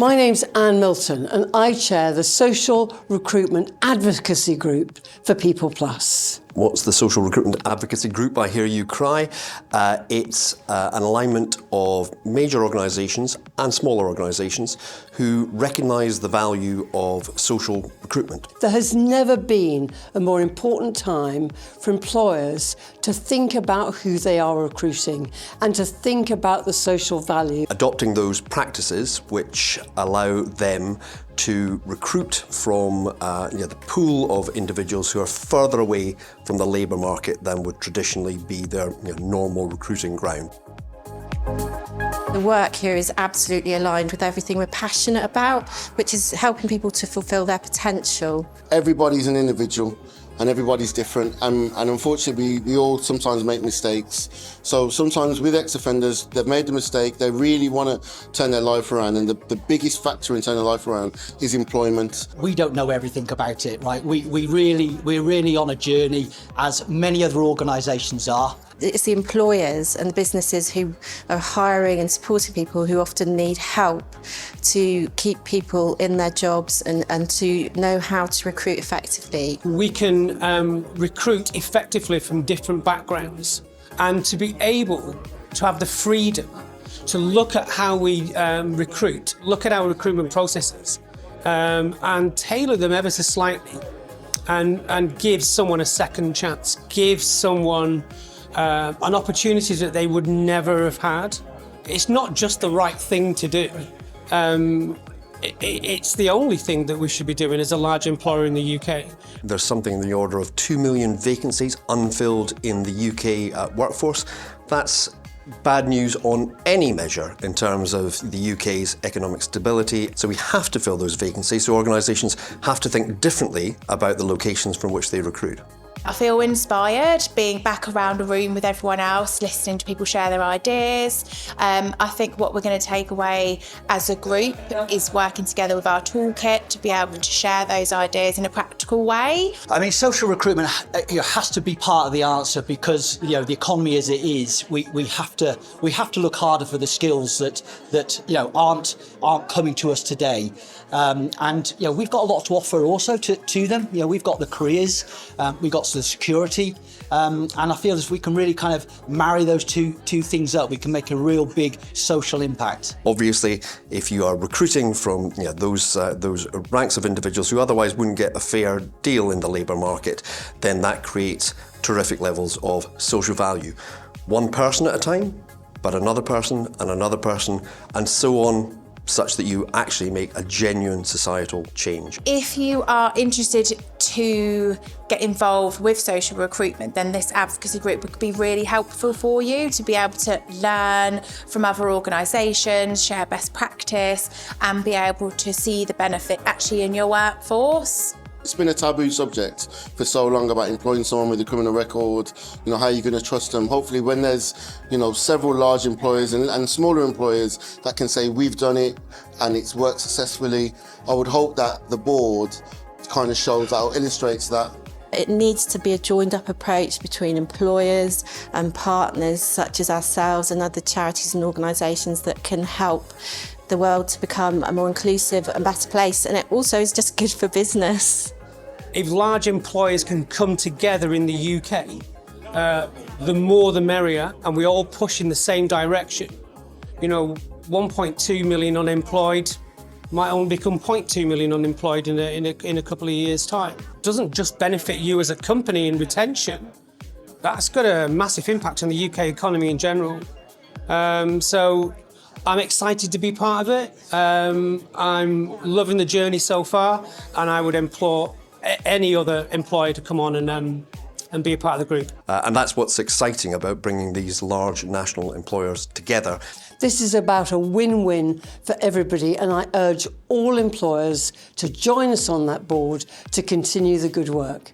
My name's Anne Milton and I chair the Social Recruitment Advocacy Group for PeoplePlus. What's the Social Recruitment Advocacy Group? I hear you cry. It's an alignment of major organisations and smaller organisations who recognise the value of social recruitment. There has never been a more important time for employers to think about who they are recruiting and to think about the social value. Adopting those practices which allow them to recruit from the pool of individuals who are further away from the labour market than would traditionally be their normal recruiting ground. The work here is absolutely aligned with everything we're passionate about, which is helping people to fulfil their potential. Everybody's an individual and everybody's different, and unfortunately we all sometimes make mistakes. So sometimes with ex-offenders, they've made the mistake, they really want to turn their life around, and the biggest factor in turning their life around is employment. We don't know everything about it, right? We're really on a journey, as many other organisations are. It's the employers and the businesses who are hiring and supporting people who often need help to keep people in their jobs and to know how to recruit effectively. We can recruit effectively from different backgrounds, and to be able to have the freedom to look at how we recruit, look at our recruitment processes and tailor them ever so slightly and give someone a second chance, give someone an opportunity that they would never have had. It's not just the right thing to do. It's the only thing that we should be doing as a large employer in the UK. There's something in the order of 2 million vacancies unfilled in the UK workforce. That's bad news on any measure in terms of the UK's economic stability. So we have to fill those vacancies, so organisations have to think differently about the locations from which they recruit. I feel inspired being back around a room with everyone else, listening to people share their ideas. I think what we're going to take away as a group is working together with our toolkit to be able to share those ideas in a practical way. I mean, social recruitment has to be part of the answer, because the economy as it is, we have to look harder for the skills that aren't coming to us today. And we've got a lot to offer also to them. We've got the careers, we've got the security, and I feel as we can really kind of marry those two things up, we can make a real big social impact. Obviously, if you are recruiting from those ranks of individuals who otherwise wouldn't get a fair deal in the labour market, then that creates terrific levels of social value. One person at a time, but another person and another person, and so on, such that you actually make a genuine societal change. If you are interested to get involved with social recruitment, then this advocacy group would be really helpful for you to be able to learn from other organisations, share best practice, and be able to see the benefit actually in your workforce. It's been a taboo subject for so long about employing someone with a criminal record, how you're going to trust them. Hopefully when there's, several large employers and smaller employers that can say we've done it and it's worked successfully, I would hope that the board kind of shows that or illustrates that. It needs to be a joined up approach between employers and partners such as ourselves and other charities and organisations that can help the world to become a more inclusive and better place, and it also is just good for business. If large employers can come together in the UK, the more the merrier, and we all push in the same direction. 1.2 million unemployed might only become 0.2 million unemployed in a couple of years' time. It doesn't just benefit you as a company in retention, that's got a massive impact on the UK economy in general. So I'm excited to be part of it. I'm loving the journey so far, and I would implore any other employer to come on and be a part of the group. And that's what's exciting about bringing these large national employers together. This is about a win-win for everybody, and I urge all employers to join us on that board to continue the good work.